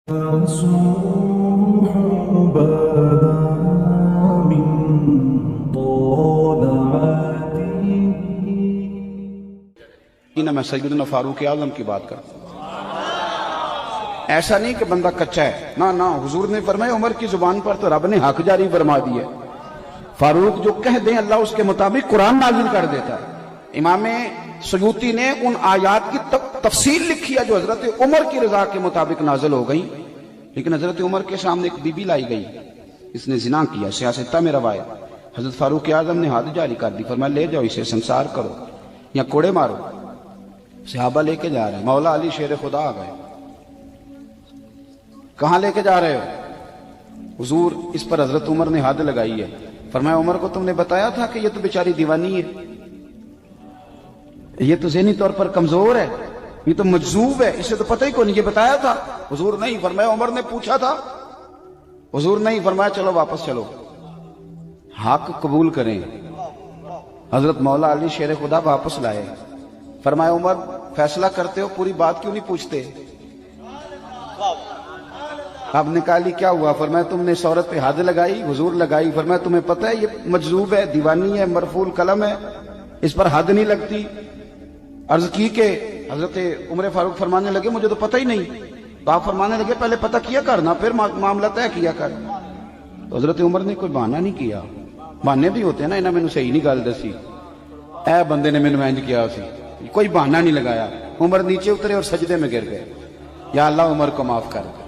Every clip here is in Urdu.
میں سیدنا فاروق اعظم کی بات کرتا ہوں۔ ایسا نہیں کہ بندہ کچا ہے، نہ حضور نے فرمایا عمر کی زبان پر تو رب نے حق جاری فرما دی ہے۔ فاروق جو کہہ دیں اللہ اس کے مطابق قرآن نازل کر دیتا ہے۔ امام سیوطی نے ان آیات کی تفصیل لکھی ہے جو حضرت عمر کی رضا کے مطابق نازل ہو گئی، لیکن حضرت عمر کے سامنے ایک بی بی لائی گئی، اس نے زنا کیا، سیاستہ میں روایت۔ حضرت فاروق اعظم نے حد جاری کر دی، فرمایا لے جاؤ اسے سنسار کرو یا کوڑے مارو۔ صحابہ لے کے جا رہے ہیں، مولا علی شیر خدا آ گئے، کہاں لے کے جا رہے ہو؟ حضور اس پر حضرت عمر نے حد لگائی ہے، فرمایا عمر کو تم نے بتایا تھا کہ یہ تو بیچاری دیوانی ہے، یہ تو ذہنی طور پر کمزور ہے، یہ تو مجذوب ہے، اسے تو پتہ ہی کوئی نہیں، یہ بتایا تھا؟ حضور نہیں، فرمایا عمر نے پوچھا تھا؟ حضور نہیں، فرمایا چلو واپس چلو، حق قبول کریں۔ حضرت مولا علی شیر خدا واپس لائے، فرمایا عمر فیصلہ کرتے ہو پوری بات کیوں نہیں پوچھتے؟ آپ نے کہا لی کیا ہوا؟ فرمایا تم نے اس عورت پہ حد لگائی، حضور لگائی، فرمایا تمہیں پتہ ہے یہ مجذوب ہے، دیوانی ہے، مرفوع القلم ہے، اس پر حد نہیں لگتی۔ عرض کی کہ حضرت عمر فاروق فرمانے لگے مجھے تو پتہ ہی نہیں، تو آپ فرمانے لگے پہلے پتہ کیا کرنا پھر معاملہ طے کیا کر۔ تو حضرت عمر نے کوئی بہانہ نہیں کیا، بہانے بھی ہوتے ہیں نا، انہیں میں نے صحیح نہیں گل دسی، اے بندے نے میں انج کیا سی، کوئی بہانہ نہیں لگایا۔ عمر نیچے اترے اور سجدے میں گر گئے، یا اللہ عمر کو معاف کر دے،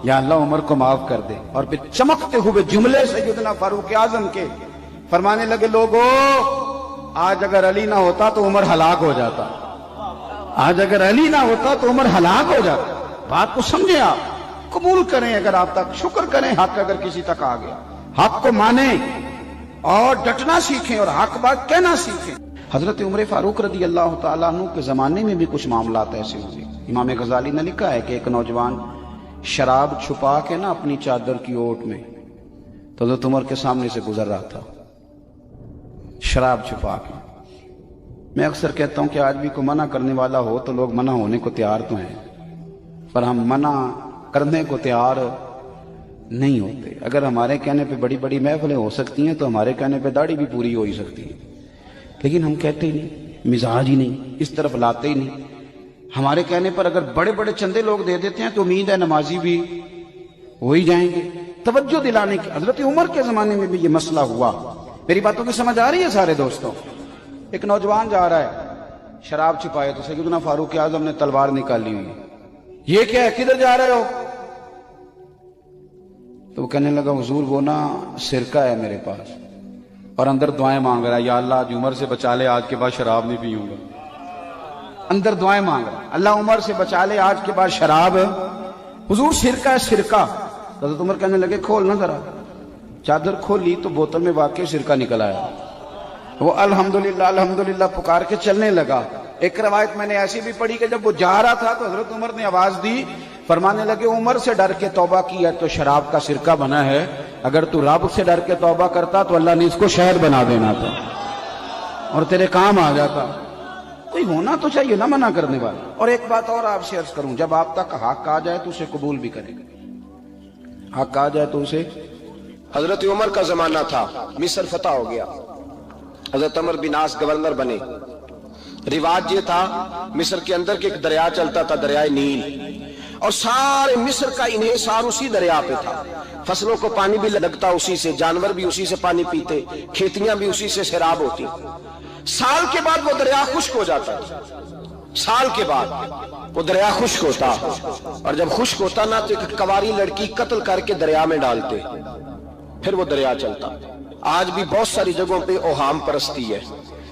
یا اللہ عمر کو معاف کر دے۔ اور پھر چمکتے ہوئے جملے سیدنا فاروق اعظم کے فرمانے لگے لوگو آج اگر علی نہ ہوتا تو عمر ہلاک ہو جاتا، آج اگر علی نہ ہوتا تو عمر ہلاک ہو جاتا۔ بات کو سمجھیں، آپ قبول کریں، اگر آپ تک شکر کریں، حق اگر کسی تک آ گیا حق کو مانیں اور ڈٹنا سیکھیں اور حق بات کہنا سیکھیں۔ حضرت عمر فاروق رضی اللہ تعالیٰ عنہ کے زمانے میں بھی کچھ معاملات ایسے ہوئے۔ امام غزالی نے لکھا ہے کہ ایک نوجوان شراب چھپا کے نا اپنی چادر کی اوٹ میں تو حضرت عمر کے سامنے سے گزر رہا تھا، شراب چھپا کے۔ میں اکثر کہتا ہوں کہ آج بھی کوئی منع کرنے والا ہو تو لوگ منع ہونے کو تیار تو ہیں، پر ہم منع کرنے کو تیار نہیں ہوتے۔ اگر ہمارے کہنے پہ بڑی بڑی محفلیں ہو سکتی ہیں تو ہمارے کہنے پہ داڑھی بھی پوری ہو ہی سکتی ہے، لیکن ہم کہتے ہی نہیں، مزاج ہی نہیں، اس طرف لاتے ہی نہیں۔ ہمارے کہنے پر اگر بڑے بڑے چندے لوگ دے دیتے ہیں تو امید ہے نمازی بھی ہو ہی جائیں گے۔ توجہ دلانے کی، حضرت عمر کے زمانے میں بھی یہ مسئلہ ہوا۔ میری باتوں کی سمجھ آ رہی ہے سارے دوستوں؟ ایک نوجوان جا رہا ہے شراب چھپائے تو سیدنا فاروق اعظم نے تلوار نکالی ہوئی، یہ کیا ہے، کدھر جا رہے ہو؟ تو وہ کہنے لگا حضور وہ نا سرکہ ہے میرے پاس، اور اندر دعائیں مانگ رہا ہے، یا اللہ آج عمر سے بچا لے، آج کے بعد شراب نہیں پیوں گا۔ اندر دعائیں مانگ رہا ہے، اللہ عمر سے بچا لے، آج کے بعد شراب۔ حضور سرکہ ہے، سرکہ۔ حضرت عمر کہنے لگے کھولنا ذرا، چادر کھولی تو بوتل میں واقعی سرکہ نکل آیا۔ وہ الحمدللہ الحمدللہ پکار کے چلنے لگا۔ ایک روایت میں نے ایسی بھی پڑھی کہ جب وہ جا رہا تھا تو حضرت عمر نے آواز دی، فرمانے لگے عمر سے ڈر کے توبہ کی ہے تو شراب کا سرکہ بنا ہے، اگر تو رب سے ڈر کے توبہ کرتا تو اللہ نے اس کو شہد بنا دینا تھا اور تیرے کام آ جاتا۔ کوئی ہونا تو چاہیے نہ منع کرنے والا۔ اور ایک بات اور آپ سے عرض کروں، جب آپ تک حق آ جائے تو اسے قبول بھی کرے گا، حق آ جائے تو اسے۔ حضرت عمر کا زمانہ تھا، مصر فتح ہو گیا، حضرت عمر بن عاص گورنر بنے۔ رواج یہ تھا مصر کے اندر کہ ایک دریا چلتا تھا، دریائے نیل، اور سارے مصر کا انحصار اسی دریا پہ تھا۔ فصلوں کو پانی بھی لگتا اسی سے، جانور بھی اسی سے پانی پیتے، کھیتیاں بھی اسی سے سیراب ہوتی۔ سال کے بعد وہ دریا خشک ہو جاتا، سال کے بعد وہ دریا خشک ہوتا، اور جب خشک ہوتا نا تو ایک کواری لڑکی قتل کر کے دریا میں ڈالتے، پھر وہ دریا چلتا۔ آج بھی بہت ساری جگہوں پہ اوہام پرستی ہے،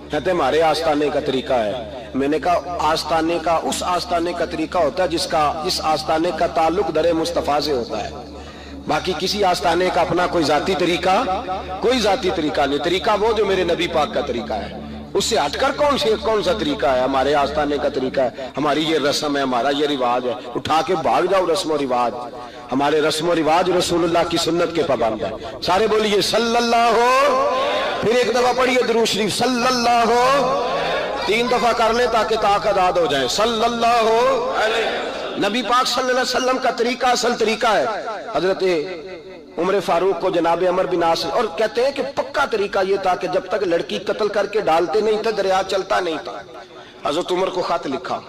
کہتے ہیں ہمارے آستانے کا طریقہ ہے۔ میں نے کہا آستانے کا اس آستانے کا طریقہ ہوتا ہے جس آستانے کا تعلق در مصطفیٰ سے ہوتا ہے، باقی کسی آستانے کا اپنا کوئی ذاتی طریقہ نہیں۔ طریقہ وہ جو میرے نبی پاک کا طریقہ ہے، اس سے ہٹ کر کون سا طریقہ ہے؟ ہمارے آستانے کا طریقہ ہے، ہماری یہ رسم ہے، ہمارا یہ رواج ہے۔ اٹھا کے بھاگ جاؤ رسم و رواج، ہمارے رسم و رواج رسول اللہ کی سنت کے پابند ہے۔ سارے بولیے صلی اللہ ہو، پھر ایک دفعہ پڑھیے درود شریف صلی اللہ ہو، 3 دفعہ کر لیں تاکہ طاقت آد ہو جائے، صلی اللہ ہو۔ نبی پاک صلی اللہ علیہ وسلم کا طریقہ اصل طریقہ ہے. حضرت عمر فاروق کو جناب عمر بن عاص، اور کہتے ہیں کہ پکا طریقہ یہ تھا کہ جب تک لڑکی قتل کر کے ڈالتے نہیں تھے دریا چلتا نہیں تھا. حضرت عمر کو خط لکھا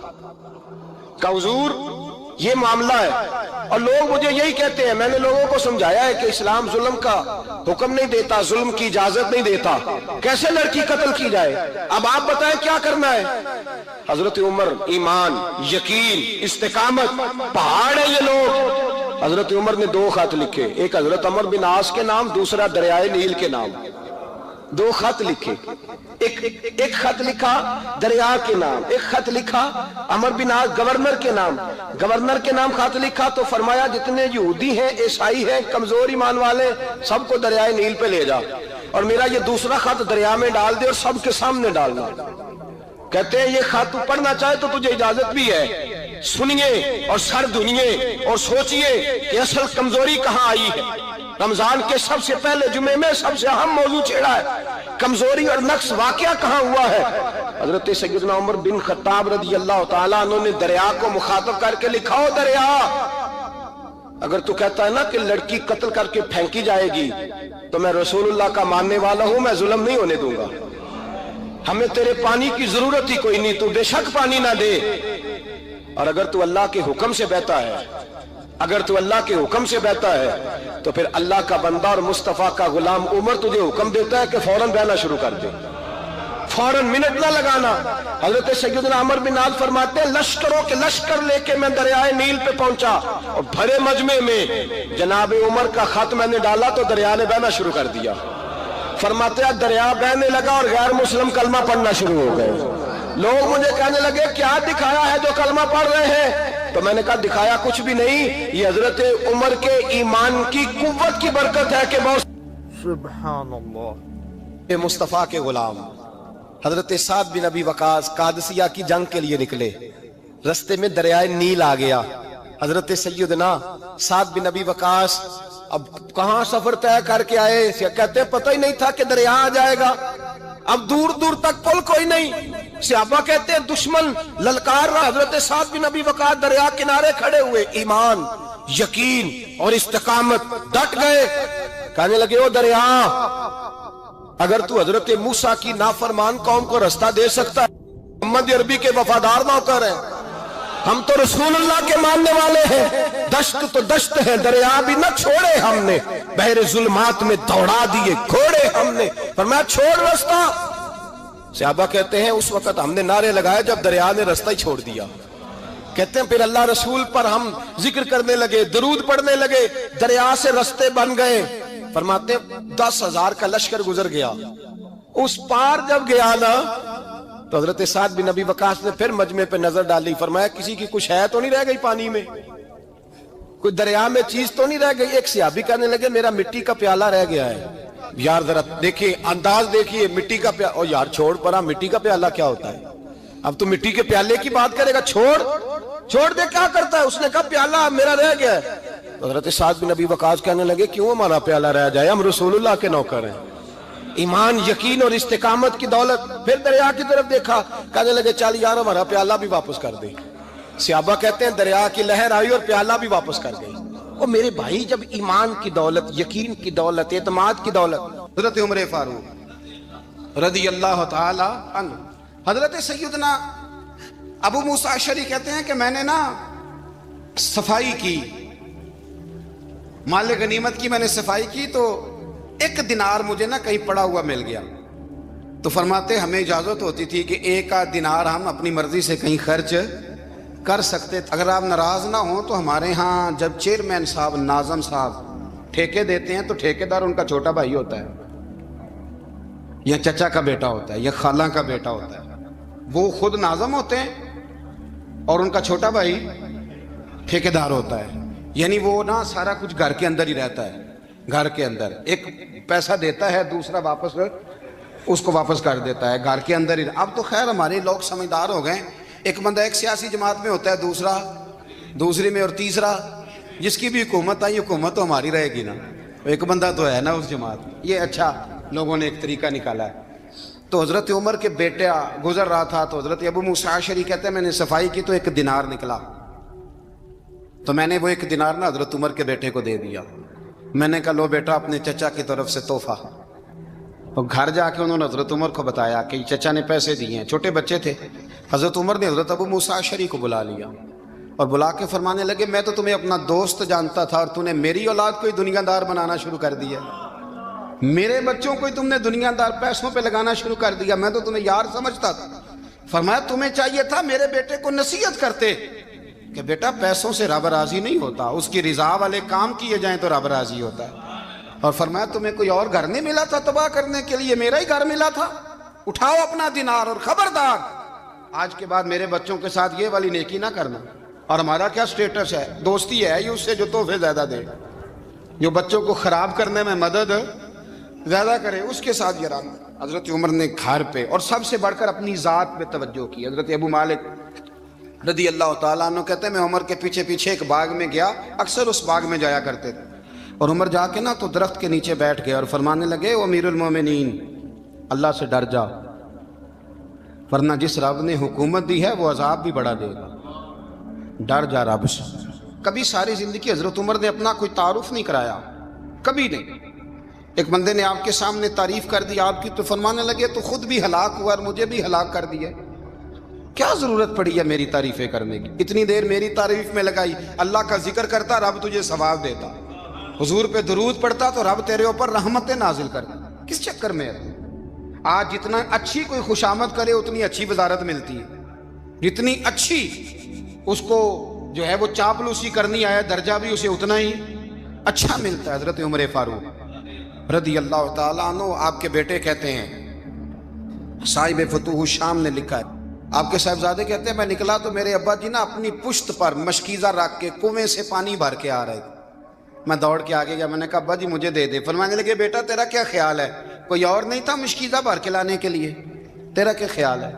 کہ حضور یہ معاملہ ہے، اور لوگ مجھے یہی کہتے ہیں. میں نے لوگوں کو سمجھایا ہے کہ اسلام ظلم کا حکم نہیں دیتا، ظلم کی اجازت نہیں دیتا، کیسے لڑکی قتل کی جائے. اب آپ بتائیں کیا کرنا ہے. حضرت عمر ایمان، یقین، استقامت، پہاڑ ہے یہ لوگ. حضرت عمر نے 2 خط لکھے، ایک حضرت عمر بن عاص کے نام، دوسرا دریائے نیل کے نام. 2 خط لکھے، ایک خط لکھا دریا کے نام، ایک خط لکھا عمر بن عاص گورنر کے نام. گورنر کے نام خط لکھا تو فرمایا جتنے یہودی ہیں، عیسائی ہیں، کمزور ایمان والے، سب کو دریائے نیل پہ لے جا، اور میرا یہ دوسرا خط دریا میں ڈال دے اور سب کے سامنے ڈالنا. کہتے ہیں یہ خط تو پڑھنا چاہے تو تجھے اجازت بھی ہے، سنیے اور سر دھنیے اور سوچئے کہ اصل کمزوری کہاں آئی ہے. رمضان کے سب سے پہلے جمعے میں سب سے اہم موضوع چھیڑا ہے، کمزوری اور نقص واقعہ کہاں ہوا ہے. حضرت سیدنا عمر بن خطاب رضی اللہ تعالیٰ عنہ نے دریا کو مخاطب کر کے لکھا، ہو دریا، اگر تو کہتا ہے نا کہ لڑکی قتل کر کے پھینکی جائے گی تو میں رسول اللہ کا ماننے والا ہوں، میں ظلم نہیں ہونے دوں گا. ہمیں تیرے پانی کی ضرورت ہی کوئی نہیں، تو بے شک پانی نہ دے. اور اگر تو اللہ کے حکم سے بہتا ہے، اگر تو اللہ کے حکم سے بہتا ہے تو پھر اللہ کا بندہ اور مصطفیٰ کا غلام عمر تجھے حکم دیتا ہے کہ فوراً بہنا شروع کر دے، فوراً منٹ نہ لگانا. حضرت سیدنا عمر بن عاص فرماتے ہیں لشکروں کے لشکر لے کے میں دریائے نیل پہ پہنچا، اور بھرے مجمع میں جناب عمر کا خط میں نے ڈالا تو دریا نے بہنا شروع کر دیا. فرماتے ہیں دریا بہنے لگا اور غیر مسلم کلمہ پڑھنا شروع ہو گئے. لوگ مجھے کہنے لگے کیا دکھایا ہے جو کلمہ پڑھ رہے ہیں؟ تو میں نے کہا دکھایا کچھ بھی نہیں، یہ حضرت عمر کے ایمان کی قوت کی برکت ہے کہ بہت سبحان اللہ. مصطفیٰ کے غلام حضرت سعد بن ابی وقاص قادسیہ کی جنگ کے لیے نکلے، رستے میں دریائے نیل آ گیا. حضرت سیدنا سعد بن ابی وقاص اب کہاں سفر طے کر کے آئے، کہتے ہیں پتہ ہی نہیں تھا کہ دریا آ جائے گا. اب دور دور تک پل کوئی نہیں. صحابہ کہتے ہیں دشمن للکار رہا، حضرت سعد بن ابی وقاص دریا کنارے کھڑے ہوئے، ایمان، یقین اور استقامت، ڈٹ گئے. کہنے لگے او دریا، اگر تو حضرت موسیٰ کی نافرمان قوم کو رستہ دے سکتا ہے، محمد عربی کے وفادار نوکر ہیں، ہم تو رسول اللہ کے ماننے والے ہیں. دشت تو دشت ہے، دریا بھی نہ چھوڑے ہم نے، بحر ظلمات میں دوڑا دیے گھوڑے ہم نے. فرمایا چھوڑ رستہ. صحابہ کہتے ہیں اس وقت ہم نے نعرے لگائے جب دریا نے رستہ ہی چھوڑ دیا. کہتے ہیں پھر اللہ رسول پر ہم ذکر کرنے لگے، درود پڑھنے لگے، دریا سے رستے بن گئے. فرماتے ہیں 10,000 کا لشکر گزر گیا. اس پار جب گیا نا تو حضرت سعد بن ابی وقاص نے پھر مجمع پہ نظر ڈالی. فرمایا کسی کی کچھ ہے تو نہیں رہ گئی پانی میں، کوئی دریا میں چیز تو نہیں رہ گئی. ایک صحابی کہنے لگے میرا مٹی کا پیالہ رہ گیا ہے. یار ذرا دیکھیے انداز دیکھیے، مٹی کا پیالہ. او یار چھوڑ پرا، مٹی کا پیالہ کیا ہوتا ہے؟ اب تو مٹی کے پیالے کی بات کرے گا، چھوڑ دے، کیا کرتا ہے؟ اس نے کہا پیالہ میرا رہ گیا ہے. تو حضرت سعد بن ابی وقاص کہنے لگے کیوں ہمارا پیالہ رہ جائے، ہم رسول اللہ کے نوکر ہیں. ایمان، یقین اور استقامت کی دولت. پھر دریا کی طرف دیکھا، کہنے لگے چل یار ہمارا پیالہ بھی واپس کر دے. صحابہ کہتے ہیں دریا کی لہر آئی اور پیالہ بھی واپس کر گئی. اور میرے بھائی جب ایمان کی دولت، یقین کی دولت، اعتماد کی دولت. حضرت عمر فاروق رضی اللہ تعالی عنہ، حضرت سیدنا ابو موسیٰ اشعری کہتے ہیں کہ میں نے نا صفائی کی، مال غنیمت کی میں نے صفائی کی تو 1 دینار مجھے نا کہیں پڑا ہوا مل گیا. تو فرماتے ہمیں اجازت ہوتی تھی کہ 1 دینار ہم اپنی مرضی سے کہیں خرچ کر سکتے. اگر آپ ناراض نہ ہوں تو ہمارے ہاں جب چیئرمین صاحب، ناظم صاحب ٹھیکے دیتے ہیں تو ٹھیکیدار ان کا چھوٹا بھائی ہوتا ہے یا چچا کا بیٹا ہوتا ہے یا خالہ کا بیٹا ہوتا ہے. وہ خود ناظم ہوتے ہیں اور ان کا چھوٹا بھائی ٹھیکیدار ہوتا ہے. یعنی وہ نا سارا کچھ گھر کے اندر ہی رہتا ہے. گھر کے اندر ایک پیسہ دیتا ہے، دوسرا واپس اس کو واپس کر دیتا ہے، گھر کے اندر ہی. اب تو خیر ہمارے لوگ سمجھدار ہو گئے، ایک بندہ ایک سیاسی جماعت میں ہوتا ہے، دوسرا دوسری میں، اور تیسرا جس کی بھی حکومت آئی حکومت تو ہماری رہے گی نا، ایک بندہ تو ہے نا اس جماعت. یہ اچھا لوگوں نے ایک طریقہ نکالا ہے. تو حضرت عمر کے بیٹا گزر رہا تھا تو حضرت ابو موسیٰ اشعری کہتے ہیں میں نے صفائی کی تو 1 دینار نکلا. تو میں نے وہ 1 دینار نا حضرت عمر کے بیٹے کو دے دیا. میں نے کہا لو بیٹا اپنے چچا کی طرف سے تحفہ. اور گھر جا کے انہوں نے حضرت عمر کو بتایا کہ چچا نے پیسے دیے ہیں. چھوٹے بچے تھے. حضرت عمر نے حضرت ابو موسیٰ اشعری کو بلا لیا اور بلا کے فرمانے لگے میں تو تمہیں اپنا دوست جانتا تھا اور تو نے میری اولاد کو ہی دنیا دار بنانا شروع کر دیا. میرے بچوں کو ہی تم نے دنیا دار پیسوں پہ لگانا شروع کر دیا. میں تو تمہیں یار سمجھتا تھا. فرمایا تمہیں چاہیے تھا میرے بیٹے کو نصیحت کرتے کہ بیٹا پیسوں سے رب راضی نہیں ہوتا, اس کی رضا والے کام کیے جائیں تو رب راضی ہوتا ہے. اور فرمایا تمہیں کوئی اور گھر نہیں ملا تھا تباہ کرنے کے لیے, میرا ہی گھر ملا تھا. اٹھاؤ اپنا دینار اور خبردار آج کے بعد میرے بچوں کے ساتھ یہ والی نیکی نہ کرنا. اور ہمارا کیا سٹیٹس ہے, دوستی ہے یہ اس سے جو تحفے زیادہ دے, جو بچوں کو خراب کرنے میں مدد زیادہ کرے اس کے ساتھ یہ رہا. حضرت عمر نے گھر پہ اور سب سے بڑھ کر اپنی ذات پہ توجہ کی. حضرت ابو مالک رضی اللہ تعالیٰ عنہ کہتے ہیں میں عمر کے پیچھے پیچھے ایک باغ میں گیا, اکثر اس باغ میں جایا کرتے تھے. اور عمر جا کے نا تو درخت کے نیچے بیٹھ گئے اور فرمانے لگے او امیر المومنین اللہ سے ڈر جا, ورنہ جس رب نے حکومت دی ہے وہ عذاب بھی بڑا دے گا. ڈر جا رب سے. کبھی ساری زندگی حضرت عمر نے اپنا کوئی تعارف نہیں کرایا, کبھی نہیں. ایک بندے نے آپ کے سامنے تعریف کر دی آپ کی تو فرمانے لگے تو خود بھی ہلاک ہوا اور مجھے بھی ہلاک کر دیا. کیا ضرورت پڑی ہے میری تعریفیں کرنے کی, اتنی دیر میری تعریف میں لگائی. اللہ کا ذکر کرتا رب تجھے ثواب دیتا, حضور پہ درود پڑھتا تو رب تیرے اوپر رحمتیں نازل کرتا. کس چکر میں ہے؟ آج جتنا اچھی کوئی خوشامد کرے اتنی اچھی وزارت ملتی ہے, جتنی اچھی اس کو جو ہے وہ چاپلوسی کرنی آیا درجہ بھی اسے اتنا ہی اچھا ملتا ہے. حضرت عمر فاروق رضی اللہ تعالیٰ عنہ آپ کے بیٹے کہتے ہیں, صاحب فتوح الشام نے لکھا ہے, آپ کے صاحبزادے کہتے ہیں میں نکلا تو میرے ابا جی نا اپنی پشت پر مشکیزہ رکھ کے کنویں سے پانی بھر کے آ رہے تھے. میں دوڑ کے آگے گیا, میں نے کہا ابا جی مجھے دے دے. فرمانے لگے بیٹا تیرا کیا خیال ہے, کوئی اور نہیں تھا مشکیزہ بھر کے لانے کے لیے, تیرا کیا خیال ہے؟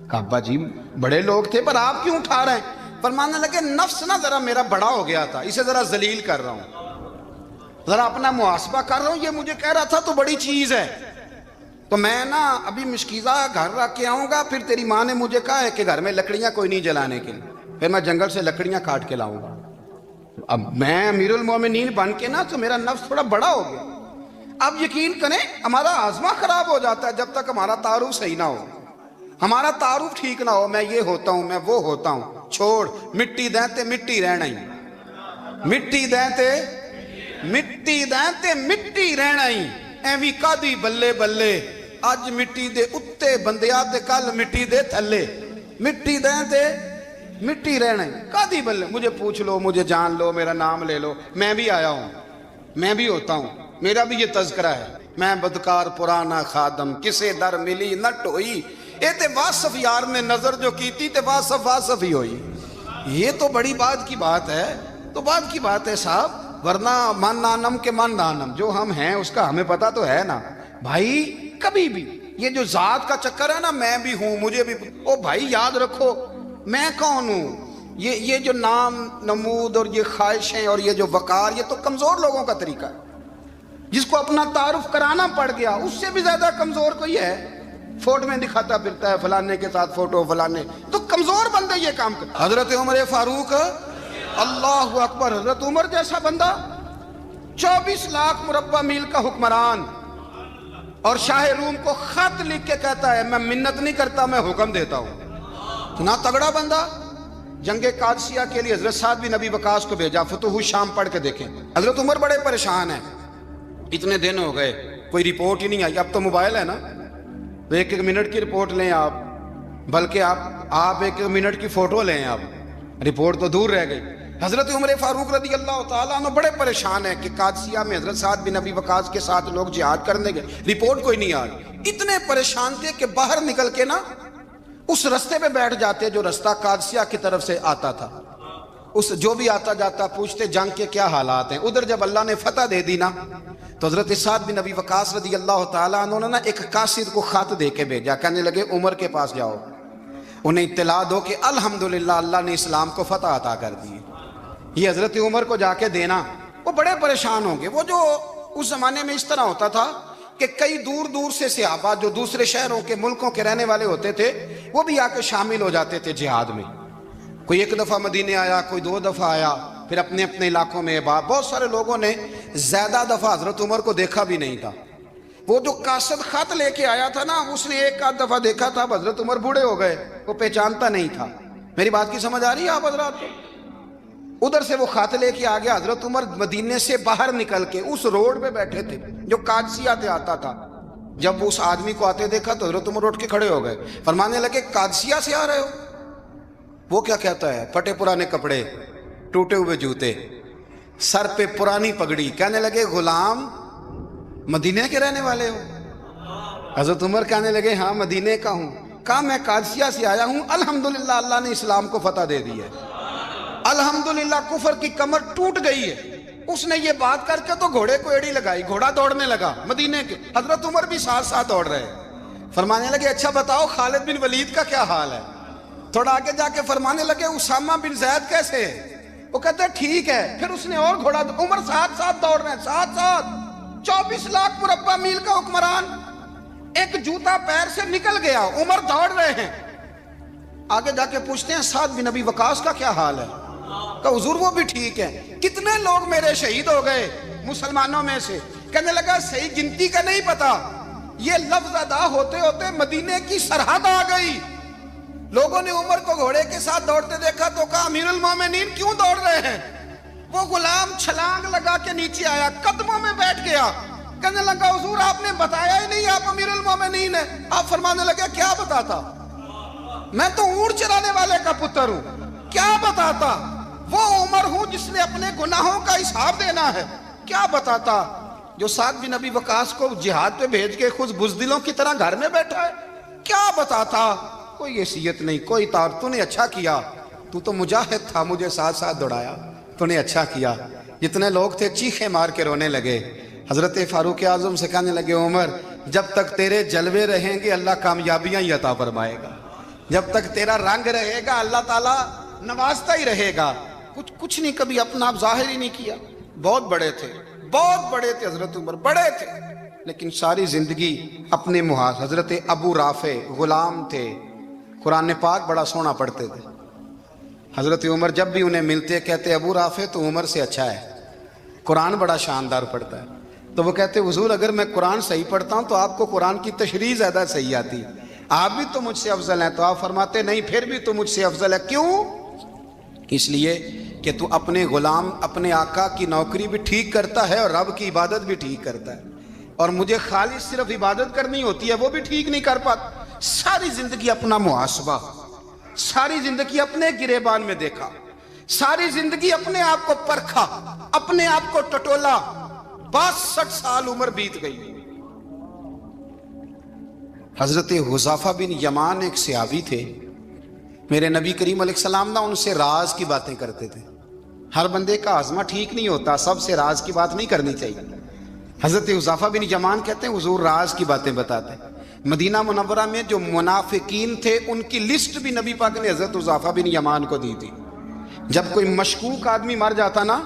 کہا ابا جی بڑے لوگ تھے پر آپ کیوں اٹھا رہے ہیں؟ فرمانے لگے نفس نا ذرا میرا بڑا ہو گیا تھا, اسے ذرا ذلیل کر رہا ہوں, ذرا اپنا محاسبہ کر رہا ہوں. یہ مجھے کہہ رہا تھا تو بڑی چیز ہے, تو میں نا ابھی مشکیزہ گھر رکھ کے آؤں گا, پھر تیری ماں نے مجھے کہا ہے کہ گھر میں لکڑیاں کوئی نہیں جلانے کے لیے, پھر میں جنگل سے لکڑیاں کاٹ کے لاؤں گا. اب میں امیر المومنین بن کے نا تو میرا نفس تھوڑا بڑا ہو گیا. اب یقین کریں ہمارا آزما خراب ہو جاتا ہے جب تک ہمارا تعارف صحیح نہ ہو, ہمارا تعارف ٹھیک نہ ہو. میں یہ ہوتا ہوں, میں وہ ہوتا ہوں, چھوڑ مٹی دیں تے مٹی رہنا ہی, مٹی دیں تے مٹی دیں تے مٹی رہنا ہی. ایویں کادی بلے بلے اج مٹی دے اتے بندیا تے کل مٹی دے تھلے, مٹی دیں تے مٹی رہنا ہے. کادی بلے مجھے پوچھ لو, مجھے جان لو, میرا نام لے لو, میں بھی آیا ہوں, میں بھی ہوتا ہوں, میرا بھی یہ تذکرہ ہے. میں بدکار پرانا خادم کسے در ملی نہ ٹوئی, اے تے واصف یار نے نظر جو کی تھی تے واصف واصف ہی ہوئی. یہ تو بڑی بات کی بات ہے, تو بات کی بات ہے صاحب, ورنہ من نانم کے من نانم, جو ہم ہیں اس کا ہمیں پتہ تو ہے نا بھائی. کبھی بھی یہ جو ذات کا چکر ہے نا, میں بھی ہوں مجھے بھی, او بھائی یاد رکھو میں کون ہوں. یہ جو نام نمود اور یہ خواہشیں اور یہ جو وقار, یہ تو کمزور لوگوں کا طریقہ ہے. جس کو اپنا تعارف کرانا پڑ گیا اس سے بھی زیادہ کمزور کوئی ہے. فوٹو میں دکھاتا پھرتا ہے فلانے کے ساتھ فوٹو, فلانے, تو کمزور بندے یہ کام کرتے. حضرت عمر فاروق اللہ اکبر, حضرت عمر جیسا بندہ 24 لاکھ مربع میل کا حکمران, اور شاہ روم کو خط لکھ کے کہتا ہے میں منت نہیں کرتا میں حکم دیتا ہوں. اتنا تگڑا بندہ. جنگ قادسیہ کے لیے حضرت سعد بن ابی وقاص کو بھیجا, فتوح الشام پڑھ کے دیکھیں. حضرت عمر بڑے پریشان ہیں, اتنے دن ہو گئے کوئی رپورٹ ہی نہیں آئی. اب تو موبائل ہے نا, تو ایک ایک منٹ کی رپورٹ لیں آپ, بلکہ آپ ایک ایک منٹ کی فوٹو لیں, آپ رپورٹ تو دور رہ گئی. حضرت عمر فاروق رضی اللہ تعالیٰ عنہ بڑے پریشان ہیں کہ قادسیہ میں حضرت سعد بن ابی وقاص کے ساتھ لوگ جہاد کرنے گئے, رپورٹ کوئی نہیں آ رہی. اتنے پریشان تھے کہ باہر نکل کے نا اس رستے پہ بیٹھ جاتے جو رستہ قادسیہ کی طرف سے آتا تھا. اس جو بھی آتا جاتا پوچھتے جنگ کے کیا حالات ہیں. ادھر جب اللہ نے فتح دے دی نا تو حضرت سعد بن ابی وقاص رضی اللہ تعالیٰ عنہ نے ایک قاصد کو خط دے کے بھیجا, کہنے لگے عمر کے پاس جاؤ, انہیں اطلاع دو کہ الحمدللہ اللہ نے اسلام کو فتح عطا کر دی. یہ حضرت عمر کو جا کے دینا. وہ بڑے پریشان ہوں گے. وہ جو اس زمانے میں اس طرح ہوتا تھا کہ کئی دور دور سے صحابہ جو دوسرے شہروں کے ملکوں کے رہنے والے ہوتے تھے وہ بھی آ کے شامل ہو جاتے تھے جہاد میں. کوئی ایک دفعہ مدینے آیا، کوئی 2 دفعہ آیا، پھر اپنے اپنے علاقوں میں بہت سارے لوگوں نے زیادہ دفعہ حضرت عمر کو دیکھا بھی نہیں تھا۔ وہ جو قاصد خط لے کے آیا تھا نا، اس نے 1 دفعہ دیکھا تھا، حضرت عمر بوڑھے ہو گئے، وہ پہچانتا نہیں تھا۔ میری بات کی سمجھ آ رہی ہے آپ حضرات کو؟ ادھر سے وہ خط لے کے آ گیا، حضرت عمر مدینے سے باہر نکل کے اس روڈ پہ بیٹھے تھے جو قادسیہ سے آتا تھا۔ جب اس آدمی کو آتے دیکھا تو حضرت عمر اٹھ کے کھڑے ہو گئے، فرمانے لگے قادسیہ سے آ رہے ہو؟ وہ کیا کہتا ہے؟ پھٹے پرانے کپڑے، ٹوٹے ہوئے جوتے، سر پہ پرانی پگڑی، کہنے لگے غلام مدینے کے رہنے والے ہو؟ حضرت عمر کہنے لگے ہاں مدینے کا ہوں۔ کہا میں قادسیہ سے آیا ہوں، الحمدللہ اللہ نے اسلام کو فتح دے دی ہے، الحمدللہ کفر کی کمر ٹوٹ گئی ہے۔ اس نے یہ بات کر کے تو گھوڑے کو ایڑی لگائی، گھوڑا دوڑنے لگا مدینے کے، حضرت عمر بھی ساتھ ساتھ دوڑ رہے۔ فرمانے لگے اچھا بتاؤ خالد بن ولید کا کیا حال ہے؟ تھوڑا آگے جا کے فرمانے لگے اسامہ بن زید کیسے ہے؟ وہ کہتے ہیں ٹھیک ہے۔ پھر اس نے اور گھوڑا، عمر ساتھ ساتھ دوڑ رہے ہیں، ساتھ ساتھ 24 لاکھ مربع میل کا حکمران، ایک جوتا پیر سے نکل گیا، عمر دوڑ رہے ہیں۔ آگے جا کے پوچھتے ہیں سعد بن ابی وقاص کا کیا حال ہے؟ کہ حضور وہ بھی ٹھیک ہے۔ کتنے لوگ میرے شہید ہو گئے مسلمانوں میں سے؟ کہنے لگا صحیح گنتی کا نہیں پتا، یہ لفظ ادا ہوتے ہوتے مدینے کی سرحد آ گئی۔ لوگوں نے عمر کو گھوڑے کے ساتھ دوڑتے دیکھا تو کہا امیر المومنین کیوں دوڑ رہے ہیں؟ وہ غلام چھلانگ لگا کے نیچے آیا، قدموں میں بیٹھ گیا، کہنے لگا حضور آپ نے بتایا ہی نہیں آپ امیر المومنین ہیں۔ آپ فرمانے لگے کیا بتاتا؟ میں تو اونٹ چرانے والے کا پتر ہوں، کیا بتاتا؟ وہ عمر ہوں جس نے اپنے گناہوں کا حساب دینا ہے، کیا بتاتا؟ جو سعد بن ابی وقاص کو جہاد پہ بھیج کے خود بزدلوں کی طرح گھر میں بیٹھا ہے، کیا بتاتا؟ کوئی حیثیت نہیں، کوئی تار۔ تو نے اچھا کیا، تو مجاہد تھا، مجھے ساتھ ساتھ دوڑایا، تو نے اچھا کیا۔ جتنے لوگ تھے چیخے مار کے رونے لگے۔ حضرت فاروق اعظم سے کہنے لگے عمر جب تک تیرے جلوے رہیں گے اللہ کامیابیاں ہی عطا فرمائے گا، جب تک تیرا رنگ رہے گا اللہ تعالیٰ نوازتا ہی رہے گا۔ کچھ نہیں، کبھی اپنا آپ ظاہر ہی نہیں کیا۔ بہت بڑے تھے، بہت بڑے تھے حضرت عمر، بڑے تھے، لیکن ساری زندگی اپنے محاذ۔ حضرت ابو رافع غلام تھے، قرآن پاک بڑا سونا پڑھتے تھے۔ حضرت عمر جب بھی انہیں ملتے کہتے ابو رافع تو عمر سے اچھا ہے، قرآن بڑا شاندار پڑھتا ہے۔ تو وہ کہتے حضور اگر میں قرآن صحیح پڑھتا ہوں تو آپ کو قرآن کی تشریح زیادہ صحیح آتی ہے، آپ بھی تو مجھ سے افضل ہیں۔ تو آپ فرماتے نہیں پھر بھی تو مجھ سے افضل ہے۔ کیوں؟ اس لیے کہ تو اپنے غلام اپنے آقا کی نوکری بھی ٹھیک کرتا ہے اور رب کی عبادت بھی ٹھیک کرتا ہے، اور مجھے خالص صرف عبادت کرنی ہوتی ہے، وہ بھی ٹھیک نہیں کر پاتا۔ ساری زندگی اپنا محاسبہ، ساری زندگی اپنے گریبان میں دیکھا، ساری زندگی اپنے آپ کو پرکھا، اپنے آپ کو ٹٹولا۔ 62 سال عمر بیت گئی۔ حضرت حذیفہ بن یمان ایک صحابی تھے، میرے نبی کریم علیہ السلام نہ ان سے راز کی باتیں کرتے تھے۔ ہر بندے کا ہاضمہ ٹھیک نہیں ہوتا، سب سے راز کی بات نہیں کرنی چاہیے۔ حضرت حذیفہ بن یمان کہتے ہیں حضور راز کی باتیں بتاتے۔ مدینہ منورہ میں جو منافقین تھے ان کی لسٹ بھی نبی پاک نے حضرت حذیفہ بن یمان کو دی تھی۔ جب کوئی مشکوک آدمی مر جاتا نا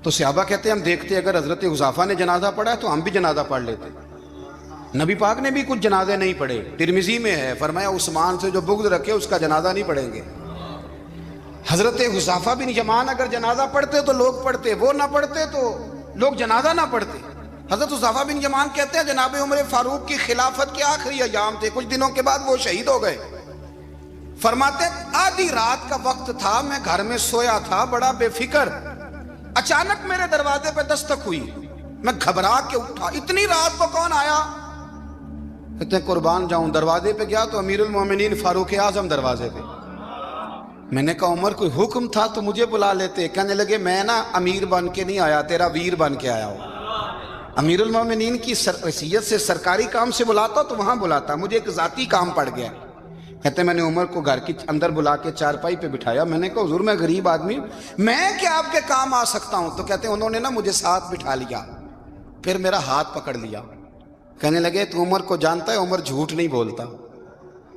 تو صحابہ کہتے ہیں ہم دیکھتے اگر حضرت حذیفہ نے جنازہ پڑھا ہے تو ہم بھی جنازہ پڑھ لیتے۔ نبی پاک نے بھی کچھ جنازے نہیں پڑھے، ترمذی میں ہے، فرمایا عثمان سے جو بغض رکھے اس کا جنازہ نہیں پڑھیں گے۔ حضرت حذیفہ بن یمان اگر جنازہ پڑھتے تو لوگ پڑھتے، وہ نہ پڑھتے تو لوگ جنازہ نہ پڑھتے۔ حضرت حذیفہ بن یمان کہتے ہیں جناب عمر فاروق کی خلافت کے آخری ایام تھے، کچھ دنوں کے بعد وہ شہید ہو گئے۔ فرماتے آدھی رات کا وقت تھا، میں گھر میں سویا تھا بڑا بے فکر، اچانک میرے دروازے پہ دستک ہوئی، میں گھبرا کے اٹھا، اتنی رات کو کون آیا؟ کہتے ہیں قربان جاؤں، دروازے پہ گیا تو امیر المومنین فاروق اعظم دروازے پہ۔ میں نے کہا عمر کوئی حکم تھا تو مجھے بلا لیتے۔ کہنے لگے میں نا امیر بن کے نہیں آیا، تیرا ویر بن کے آیا ہوں۔ امیر المومنین کی حیثیت سے سرکاری کام سے بلاتا تو وہاں بلاتا، مجھے ایک ذاتی کام پڑ گیا۔ کہتے میں نے عمر کو گھر کی اندر بلا کے چارپائی پہ بٹھایا، میں نے کہا حضور میں غریب آدمی ہوں، میں کیا آپ کے کام آ سکتا ہوں؟ تو کہتے ہیں انہوں نے نا مجھے ساتھ بٹھا لیا، پھر میرا ہاتھ پکڑ لیا، کہنے لگے تو عمر کو جانتا ہے؟ عمر جھوٹ نہیں بولتا،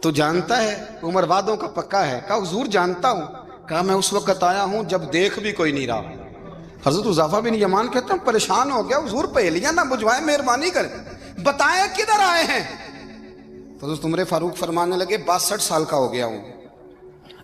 تو جانتا ہے عمر وعدوں کا پکا ہے؟ کہا حضور جانتا ہوں۔ کہا میں اس وقت آیا ہوں جب دیکھ بھی کوئی نہیں رہا۔ حضرت حذیفہ بن یمان کہتے ہیں پریشان ہو گیا، حضور پہلیاں نہ بجھوائے، مہربانی کریں بتائیں کدھر آئے ہیں؟ تو حضرت عمر فاروق فرمانے لگے 62 سال کا ہو گیا ہوں،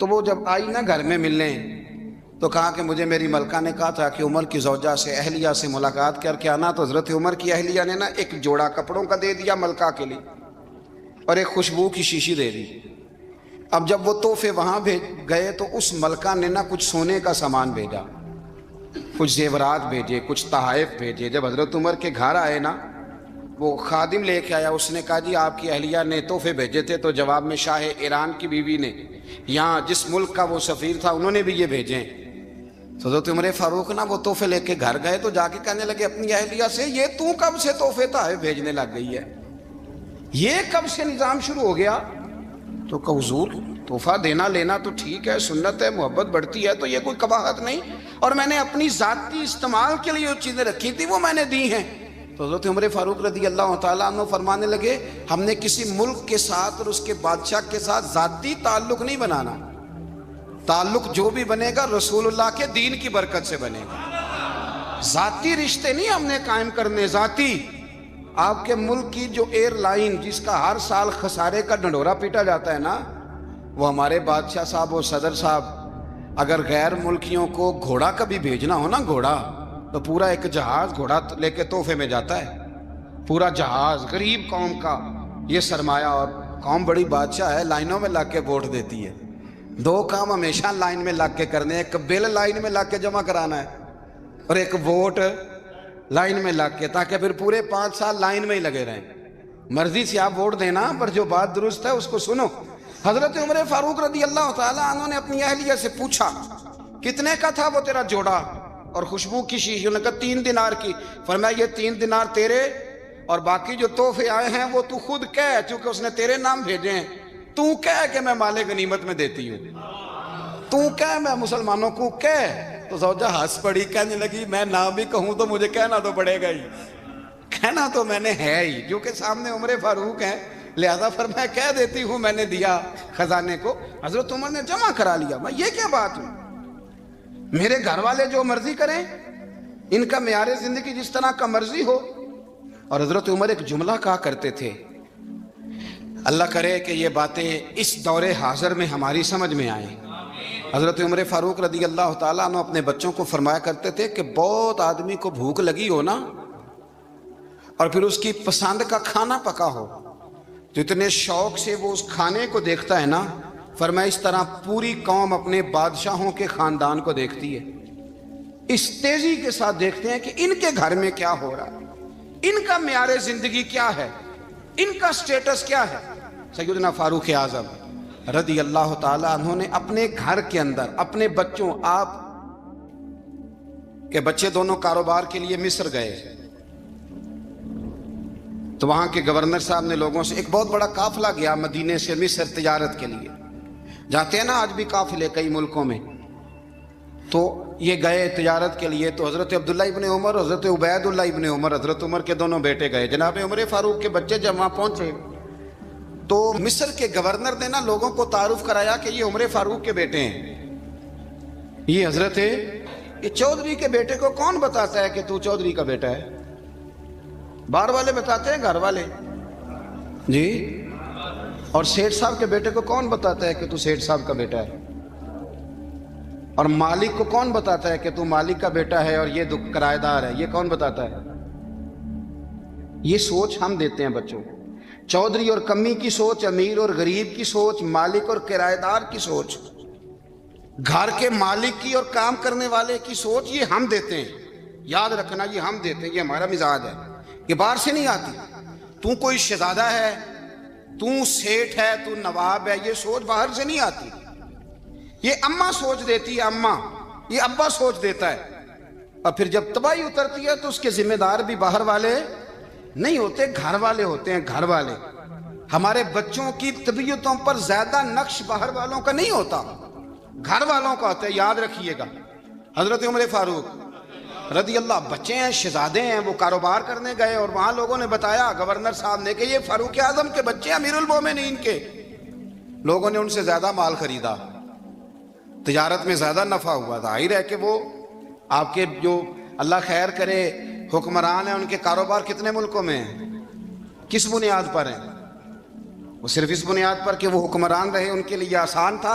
تو وہ جب آئی نا گھر میں ملنے تو کہا کہ مجھے میری ملکہ نے کہا تھا کہ عمر کی زوجہ سے اہلیہ سے ملاقات کر کے آنا. تو حضرت عمر کی اہلیہ نے نا ایک جوڑا کپڑوں کا دے دیا ملکہ کے لیے اور ایک خوشبو کی شیشی دے دی. اب جب وہ تحفے وہاں گئے تو اس ملکہ نے نا کچھ سونے کا سامان بھیجا, کچھ زیورات بھیجے, کچھ تحائف بھیجے. جب حضرت عمر کے گھر آئے نا وہ خادم لے کے آیا, اس نے کہا جی آپ کی اہلیہ نے تحفے بھیجے تھے. تو جواب میں شاہ ایران کی بیوی نے, یہاں جس ملک کا وہ سفیر تھا, انہوں نے بھی یہ بھیجے ہیں. تو حضرت عمر فاروق نا وہ تحفے لے کے گھر گئے تو جا کے کہنے لگے اپنی اہلیہ سے, یہ تو کب سے تحفے تحائف بھیجنے لگ گئی ہے, یہ کب سے نظام شروع ہو گیا؟ تو کہ حضور تحفہ دینا لینا تو ٹھیک ہے, سنت ہے, محبت بڑھتی ہے, تو یہ کوئی قباحت نہیں, اور میں نے اپنی ذاتی استعمال کے لیے جو چیزیں رکھی تھی وہ میں نے دی ہیں. تو حضرت عمر فاروق رضی اللہ تعالیٰ عنہ فرمانے لگے ہم نے کسی ملک کے ساتھ اور اس کے بادشاہ کے ساتھ ذاتی تعلق نہیں بنانا, تعلق جو بھی بنے گا رسول اللہ کے دین کی برکت سے بنے گا. ذاتی رشتے نہیں ہم نے قائم کرنے. ذاتی آپ کے ملک کی جو ایئر لائن جس کا ہر سال خسارے کا ڈنڈورا پیٹا جاتا ہے نا, وہ ہمارے بادشاہ صاحب اور صدر صاحب اگر غیر ملکیوں کو گھوڑا کبھی بھیجنا ہو نا, گھوڑا, تو پورا ایک جہاز گھوڑا لے کے تحفے میں جاتا ہے, پورا جہاز. غریب قوم کا یہ سرمایہ, اور قوم بڑی بادشاہ ہے, لائنوں میں لگ کے ووٹ دیتی ہے. دو کام ہمیشہ لائن میں لگ کے کرنے, ایک بل لائن میں لگ کے جمع کرانا ہے اور ایک ووٹ لائن میں لگ کے, تاکہ پھر پورے 5 سال لائن میں ہی لگے رہیں. مرضی سے آپ ووٹ دینا, پر جو بات درست ہے اس کو سنو. حضرت عمر فاروق رضی اللہ تعالیٰ عنہ نے اپنی اہلیہ سے پوچھا کتنے کا تھا وہ تیرا جوڑا اور خوشبو کی شیشی؟ انہوں نے کہا 3 دینار کی. فرمایا یہ 3 دینار تیرے, اور باقی جو تحفے آئے ہیں وہ تو خود کہہ, چونکہ اس نے تیرے نام بھیجے ہیں, تو کہہ کہ میں مال غنیمت میں دیتی ہوں, تو کہہ میں مسلمانوں کو کہہ. تو زوجہ ہنس پڑی, کہنے لگی میں نہ بھی کہوں تو مجھے کہنا تو پڑے گا ہی, کہنا تو میں نے ہے ہی, جو کہ سامنے عمر فاروق ہیں, لہذا فرمایا کہہ دیتی ہوں میں نے دیا خزانے کو. حضرت عمر نے جمع کرا لیا. میں یہ کیا بات ہوئی, میرے گھر والے جو مرضی کریں, ان کا معیار زندگی جس طرح کا مرضی ہو. اور حضرت عمر ایک جملہ کہا کرتے تھے, اللہ کرے کہ یہ باتیں اس دور حاضر میں ہماری سمجھ میں آئیں. حضرت عمر فاروق رضی اللہ تعالیٰ عنہ اپنے بچوں کو فرمایا کرتے تھے کہ بہت آدمی کو بھوک لگی ہو نا, اور پھر اس کی پسند کا کھانا پکا ہو, تو اتنے شوق سے وہ اس کھانے کو دیکھتا ہے نا, فرمایا اس طرح پوری قوم اپنے بادشاہوں کے خاندان کو دیکھتی ہے, اس تیزی کے ساتھ دیکھتے ہیں کہ ان کے گھر میں کیا ہو رہا ہے, ان کا معیار زندگی کیا ہے, ان کا سٹیٹس کیا ہے. سیدنا فاروق اعظم رضی اللہ تعالیٰ عنہ نے اپنے گھر کے اندر اپنے بچوں, آپ کے بچے دونوں کاروبار کے لیے مصر گئے, تو وہاں کے گورنر صاحب نے لوگوں سے, ایک بہت بڑا قافلہ گیا مدینے سے مصر تجارت کے لیے, جاتے ہیں نا آج بھی قافلے کئی ملکوں میں, تو یہ گئے تجارت کے لیے. تو حضرت عبداللہ ابن عمر, حضرت عبید اللہ ابن عمر, حضرت عمر کے دونوں بیٹے گئے. جناب عمر فاروق کے بچے جب وہاں پہنچے تو مصر کے گورنر نے نا لوگوں کو تعارف کرایا کہ یہ عمر فاروق کے بیٹے ہیں, یہ حضرت یہ چودھری کے بیٹے کو کون بتاتا ہے کہ تو چودھری کا بیٹا ہے؟ باہر والے بتاتے ہیں, گھر والے جی. اور سیٹھ صاحب کے بیٹے کو کون بتاتا ہے کہ تو سیٹھ صاحب کا بیٹا ہے؟ اور مالک کو کون بتاتا ہے کہ تو مالک کا بیٹا ہے اور یہ کرایہ دار ہے؟ یہ کون بتاتا ہے؟ یہ سوچ ہم دیتے ہیں بچوں کو. چودھری اور کمی کی سوچ, امیر اور غریب کی سوچ, مالک اور کرایہ دار کی سوچ, گھر کے مالک کی اور کام کرنے والے کی سوچ, یہ ہم دیتے ہیں. یاد رکھنا, یہ ہم دیتے ہیں, یہ ہمارا مزاج ہے, یہ باہر سے نہیں آتی. تو کوئی شہزادہ ہے, تو سیٹھ ہے, تو نواب ہے, یہ سوچ باہر سے نہیں آتی. یہ اماں سوچ دیتی ہے, اماں, یہ ابا سوچ دیتا ہے. اور پھر جب تباہی اترتی ہے تو اس کے ذمہ دار بھی باہر والے نہیں ہوتے, گھر والے ہوتے ہیں, گھر والے. ہمارے بچوں کی طبیعتوں پر زیادہ نقش باہر والوں کا نہیں ہوتا, گھر والوں کا ہوتا ہے. یاد رکھیے گا. حضرت عمر فاروق رضی اللہ, بچے ہیں, شہزادے ہیں, وہ کاروبار کرنے گئے اور وہاں لوگوں نے بتایا گورنر صاحب نے کہ یہ فاروق اعظم کے بچے, امیر المومنین کے. لوگوں نے ان سے زیادہ مال خریدا, تجارت میں زیادہ نفع ہوا. ظاہر ہے کہ وہ آپ کے جو اللہ خیر کرے حکمران ہیں, ان کے کاروبار کتنے ملکوں میں ہیں, کس بنیاد پر ہیں؟ وہ صرف اس بنیاد پر کہ وہ حکمران رہے, ان کے لیے آسان تھا.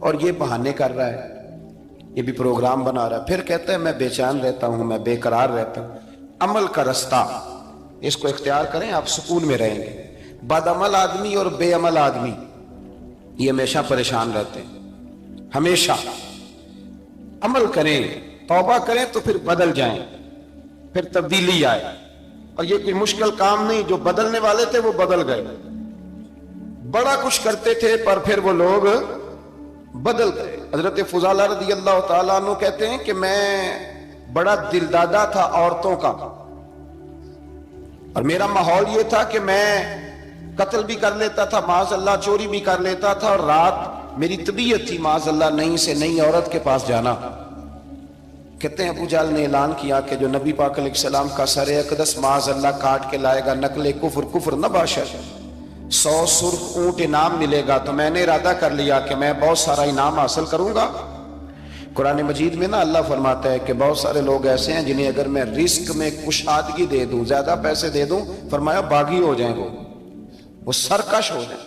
اور یہ بہانے کر رہا ہے, یہ بھی پروگرام بنا رہا ہے. پھر کہتا ہے میں بے چین رہتا ہوں, میں بے قرار رہتا ہوں. عمل کا رستہ اس کو اختیار کریں, آپ سکون میں رہیں گے. بد عمل آدمی اور بے عمل آدمی یہ ہمیشہ پریشان رہتے ہیں. ہمیشہ عمل کریں, توبہ کریں تو پھر بدل جائیں, پھر تبدیلی آئے. اور یہ کوئی مشکل کام نہیں, جو بدلنے والے تھے وہ بدل گئے. بڑا کچھ کرتے تھے پر پھر وہ لوگ بدل گئے. حضرت فضالہ رضی اللہ تعالیٰ عنہ کہتے ہیں کہ میں بڑا دل دادا تھا عورتوں کا, اور میرا ماحول یہ تھا کہ میں قتل بھی کر لیتا تھا, معاذ اللہ چوری بھی کر لیتا تھا, اور رات میری طبیعت تھی معاذ اللہ نئی سے نئی عورت کے پاس جانا. کہتے ہیں ابو جہل نے اعلان کیا کہ جو نبی پاک علیہ السلام کا سر اقدس معاذ اللہ کاٹ کے لائے گا, نقل کفر کفر نہ باشد, 100 سرخ اونٹ انعام ملے گا. تو میں نے ارادہ کر لیا کہ میں بہت سارا انعام حاصل کروں گا. قرآن مجید میں نا اللہ فرماتا ہے کہ بہت سارے لوگ ایسے ہیں جنہیں اگر میں رزق میں کشادگی دے دوں, زیادہ پیسے دے دوں, فرمایا باغی ہو جائیں, وہ سرکش ہو جائیں.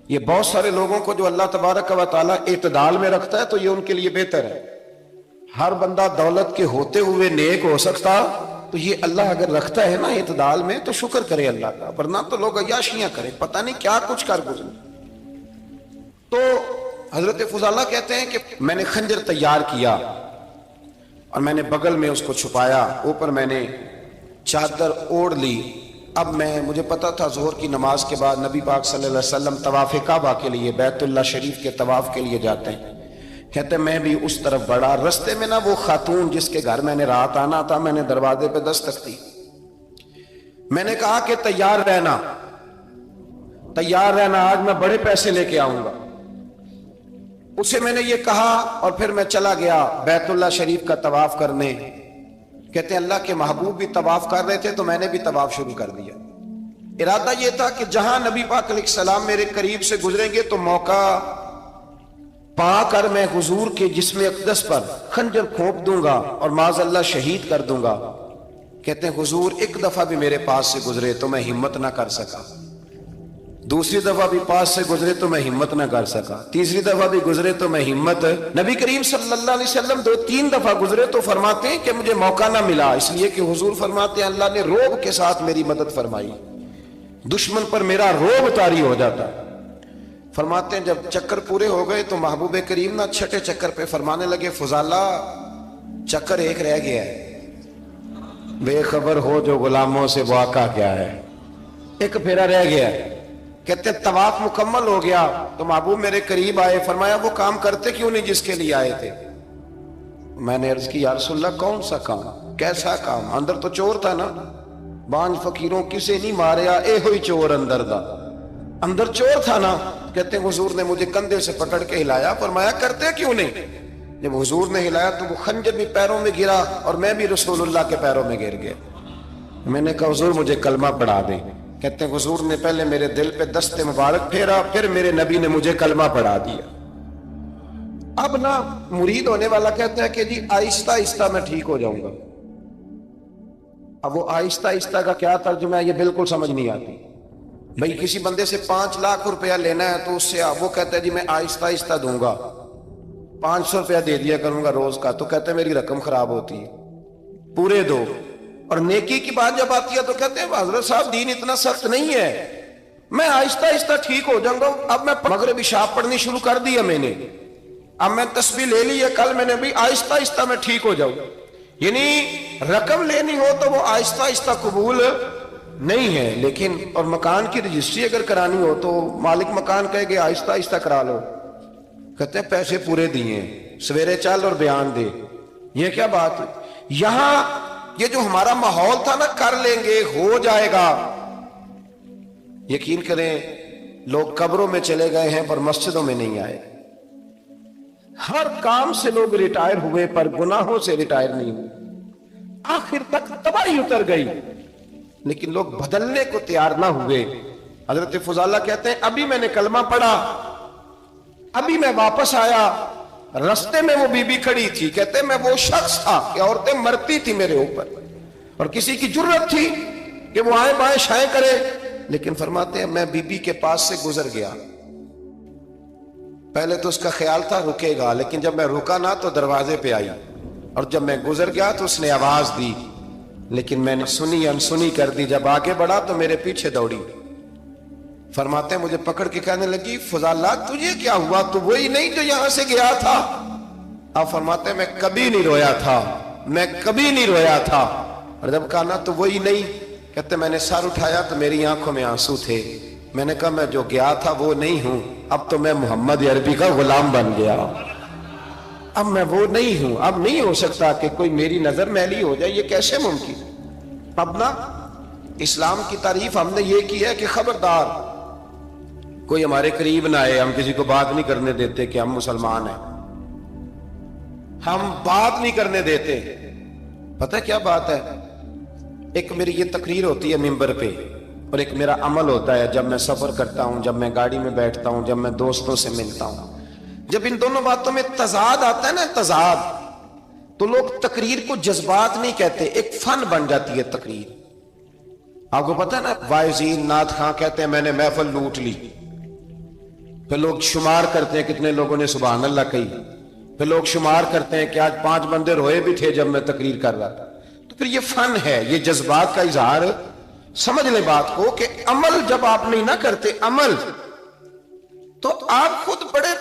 یہ بہت سارے لوگوں کو جو اللہ تبارک و تعالیٰ اعتدال میں رکھتا ہے تو یہ ان کے لیے بہتر ہے. ہر بندہ دولت کے ہوتے ہوئے نیک ہو سکتا, تو یہ اللہ اگر رکھتا ہے نا اعتدال میں تو شکر کرے اللہ کا, ورنہ تو لوگ عیاشیاں کریں, پتہ نہیں کیا کچھ کر گزرے. تو حضرت فضالہ کہتے ہیں کہ میں نے خنجر تیار کیا اور میں نے بغل میں اس کو چھپایا, اوپر میں نے چادر اوڑھ لی. اب مجھے پتا تھا ظہر کی نماز کے بعد نبی پاک صلی اللہ علیہ وسلم طواف کعبہ کے لیے, بیت اللہ شریف کے طواف کے لیے جاتے ہیں. کہتے میں بھی اس طرف بڑھا. رستے میں نا وہ خاتون جس کے گھر میں نے رات آنا تھا, میں نے دروازے پہ دستک دی. میں نے کہا کہ تیار رہنا, تیار رہنا, آج میں بڑے پیسے لے کے آؤں گا. اسے میں نے یہ کہا اور پھر میں چلا گیا بیت اللہ شریف کا طواف کرنے. کہتے ہیں اللہ کے محبوب بھی طواف کر رہے تھے تو میں نے بھی طواف شروع کر دیا. ارادہ یہ تھا کہ جہاں نبی پاک علیہ السلام میرے قریب سے گزریں گے تو موقع پا کر میں حضور کے جسم اقدس پر خنجر کھونپ دوں گا اور معاذ اللہ شہید کر دوں گا. کہتے ہیں حضور ایک دفعہ بھی میرے پاس سے گزرے تو میں ہمت نہ کر سکا, دوسری دفعہ بھی پاس سے گزرے تو میں ہمت نہ کر سکا, تیسری دفعہ بھی گزرے تو میں ہمت. نبی کریم صلی اللہ علیہ وسلم 2-3 دفعہ گزرے تو فرماتے ہیں کہ مجھے موقع نہ ملا, اس لیے کہ حضور فرماتے ہیں اللہ نے روب کے ساتھ میری مدد فرمائی, دشمن پر میرا روب طاری ہو جاتا. فرماتے ہیں جب چکر پورے ہو گئے تو محبوب کریم نہ چھٹے چکر پہ فرمانے لگے فضالہ چکر ایک رہ گیا ہے, بے خبر ہو جو غلاموں سے واقع کیا ہے, ایک پھیرا رہ گیا ہے. کہتے ہیں طواف مکمل ہو گیا تو محبوب میرے قریب آئے, فرمایا وہ کام کرتے کیوں نہیں جس کے لیے آئے تھے. میں نے عرض کی یا رسول اللہ کون سا کام, کیسا کام؟ اندر تو چور تھا نا, بانج فقیروں کسے نہیں ماریا, اے ہوئی چور اندر دا, اندر چور تھا نا. کہتے ہیں حضور نے مجھے کندھے سے پکڑ کے ہلایا, فرمایا کرتے کیوں نہیں. جب حضور نے ہلایا تو وہ خنجر بھی پیروں میں گرا اور میں بھی رسول اللہ کے پیروں میں گر گیا. میں نے کہا حضور مجھے کلمہ پڑھا دیں. کہتے ہیں حضور نے پہلے میرے دل پہ دست مبارک پھیرا, پھر میرے نبی نے مجھے کلمہ پڑھا دیا. اب نا مرید ہونے والا کہتا ہے کہ جی آہستہ آہستہ میں ٹھیک ہو جاؤں گا. اب وہ آہستہ آہستہ کا کیا ترجمہ ہے یہ بالکل سمجھ نہیں آتی. بھئی کسی بندے سے 5 لاکھ روپیہ لینا ہے تو اس سے وہ کہتا ہے جی میں آہستہ آہستہ دوں گا, 500 روپیہ دے دیا کروں گا روز کا, تو کہتے ہیں میری رقم خراب ہوتی ہے, پورے دو. اور نیکی کی بات جب آتی ہے تو کہتے ہیں حضرت صاحب دین اتنا سخت نہیں ہے, میں آہستہ آہستہ ٹھیک ہو جاؤں گا. اب میں مغرب عشاء پڑھنی شروع کر دیا میں نے, اب میں تسبیح لے لی ہے, کل میں نے بھی آہستہ آہستہ میں ٹھیک ہو جاؤں. یعنی رقم لینی ہو تو وہ آہستہ آہستہ قبول نہیں ہے, لیکن اور مکان کی رجسٹری اگر کرانی ہو تو مالک مکان کہے گے آہستہ آہستہ کرا لو. کہتے ہیں پیسے پورے دیے, سویرے چل اور بیان دے. یہ کیا بات ہے؟ یہاں یہ جو ہمارا ماحول تھا نا کر لیں گے ہو جائے گا, یقین کریں لوگ قبروں میں چلے گئے ہیں پر مسجدوں میں نہیں آئے. ہر کام سے لوگ ریٹائر ہوئے پر گناہوں سے ریٹائر نہیں ہوئے. آخر تک تباہی اتر گئی لیکن لوگ بدلنے کو تیار نہ ہوئے. حضرت فضالہ کہتے ہیں ابھی میں نے کلمہ پڑھا, ابھی میں واپس آیا, رستے میں وہ بی بی کھڑی تھی. کہتے ہیں میں وہ شخص تھا کہ عورتیں مرتی تھی میرے اوپر اور کسی کی جرت تھی کہ وہ آئیں بائیں شائیں کرے, لیکن فرماتے ہیں میں بی بی کے پاس سے گزر گیا, پہلے تو اس کا خیال تھا رکے گا، لیکن جب میں رکا نہ تو دروازے پہ آئی، اور جب میں گزر گیا تو اس نے آواز دی، لیکن میں نے سنی انسنی کر دی۔ جب آگے بڑھا تو میرے پیچھے دوڑی۔ فرماتے ہیں مجھے پکڑ کے کہنے لگی فضالہ تجھے کیا ہوا، تو وہی نہیں جو یہاں سے گیا تھا؟ آپ فرماتے ہیں میں کبھی نہیں رویا تھا، میں کبھی نہیں رویا تھا۔ اور جب کہا نا تو وہی نہیں، کہتے میں نے سر اٹھایا تو میری آنکھوں میں آنسو تھے۔ میں نے کہا میں جو گیا تھا وہ نہیں ہوں، اب تو میں محمد عربی کا غلام بن گیا، اب میں وہ نہیں ہوں۔ اب نہیں ہو سکتا کہ کوئی میری نظر میلی ہو جائے، یہ کیسے ممکن؟ اب نا اسلام کی تعریف ہم نے یہ کی ہے کہ خبردار کوئی ہمارے قریب نہ آئے، ہم کسی کو بات نہیں کرنے دیتے کہ ہم مسلمان ہیں، ہم بات نہیں کرنے دیتے۔ پتہ کیا بات ہے، ایک میری یہ تقریر ہوتی ہے ممبر پہ، اور ایک میرا عمل ہوتا ہے جب میں سفر کرتا ہوں، جب میں گاڑی میں بیٹھتا ہوں، جب میں دوستوں سے ملتا ہوں۔ جب ان دونوں باتوں میں تضاد آتا ہے نا، تضاد، تو لوگ تقریر کو جذبات نہیں کہتے، ایک فن بن جاتی ہے تقریر۔ آپ کو پتہ ہے نا وائزین نعت خواں کہتے ہیں میں نے محفل لوٹ لی، پھر لوگ شمار کرتے ہیں کتنے لوگوں نے سبحان اللہ کہی، پھر لوگ شمار کرتے ہیں کہ آج 5 بندے روئے بھی تھے جب میں تقریر کر رہا تھا۔ تو پھر یہ فن ہے، یہ جذبات کا اظہار۔ سمجھ لیں بات کو کہ عمل جب آپ نہیں نہ کرتے عمل، تو آپ خود بڑے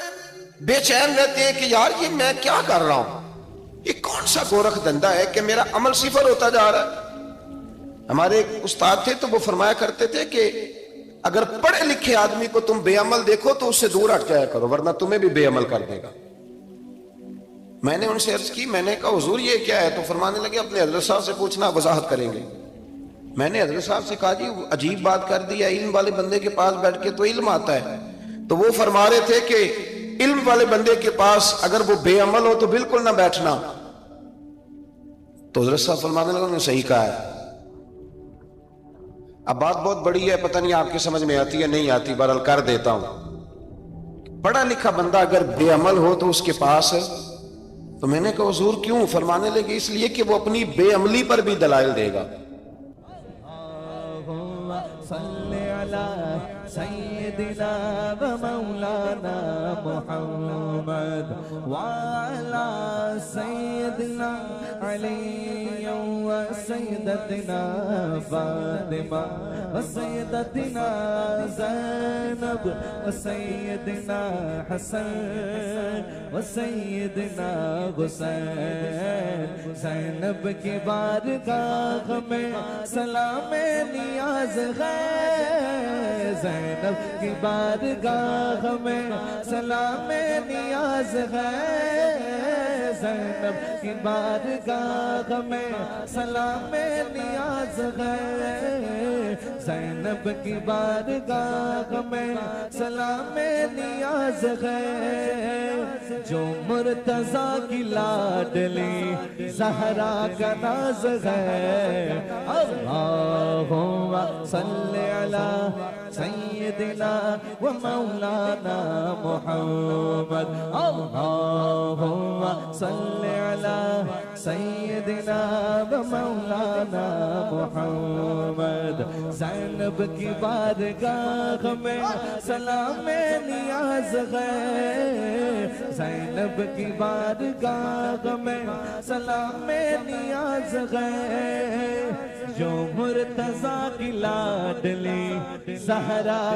بے چین رہتے ہیں کہ یار یہ میں کیا کر رہا ہوں، یہ کون سا گورکھ دھندا ہے کہ میرا عمل صفر ہوتا جا رہا ہے۔ ہمارے ایک استاد تھے تو وہ فرمایا کرتے تھے کہ اگر پڑھے لکھے آدمی کو تم بے عمل دیکھو تو اس سے دور ہٹ جایا کرو، ورنہ تمہیں بھی بے عمل کر دے گا۔ میں نے ان سے عرض کی، میں نے کہا حضور یہ کیا ہے؟ تو فرمانے لگے اپنے حضرت صاحب سے پوچھنا، وضاحت کریں گے۔ میں نے حضرت صاحب سے کہا جی عجیب بات کر دی ہے، علم والے بندے کے پاس بیٹھ کے تو علم آتا ہے۔ تو وہ فرما رہے تھے کہ علم والے بندے کے پاس اگر وہ بے عمل ہو تو بالکل نہ بیٹھنا۔ تو حضرت صاحب فرمانے لگے انہوں نے صحیح کہا ہے۔ اب بات بہت بڑی ہے، پتہ نہیں آپ کی سمجھ میں آتی ہے نہیں آتی، بہرحال کر دیتا ہوں۔ پڑھا لکھا بندہ اگر بے عمل ہو تو اس کے پاس، تو میں نے کہا حضور کیوں؟ فرمانے لگے اس لیے کہ وہ اپنی بے عملی پر بھی دلائل دے گا۔ صلی علی سیدنا و مولانا محمد وعلی سیدنا علی و سیدتنا فاطمہ و سیدتنا زینب و سیدنا حسن و سیدنا حسین۔ زینب کی بارگاہ میں سلام نیاز ہے، زینب کی بارگاہ میں سلام نیاز ہے، زینب کی بارگاہ میں سلام نیاز ہے، زینب کی بارگاہ میں سلام نیاز ہے۔ جو مرتضیٰ کی لاڈلی زہرا کا ناز ہے، اللہم صلی علی سیدنا و مولانا محمد، اللہم صلی علی سیدنا و مولانا محمد۔ زینب کی بارگاہ میں سلام نیاز ہے، زینب کی بارگاہ میں سلام نیاز ہے۔ جو مرتضیٰ کی لاڈلی زہرا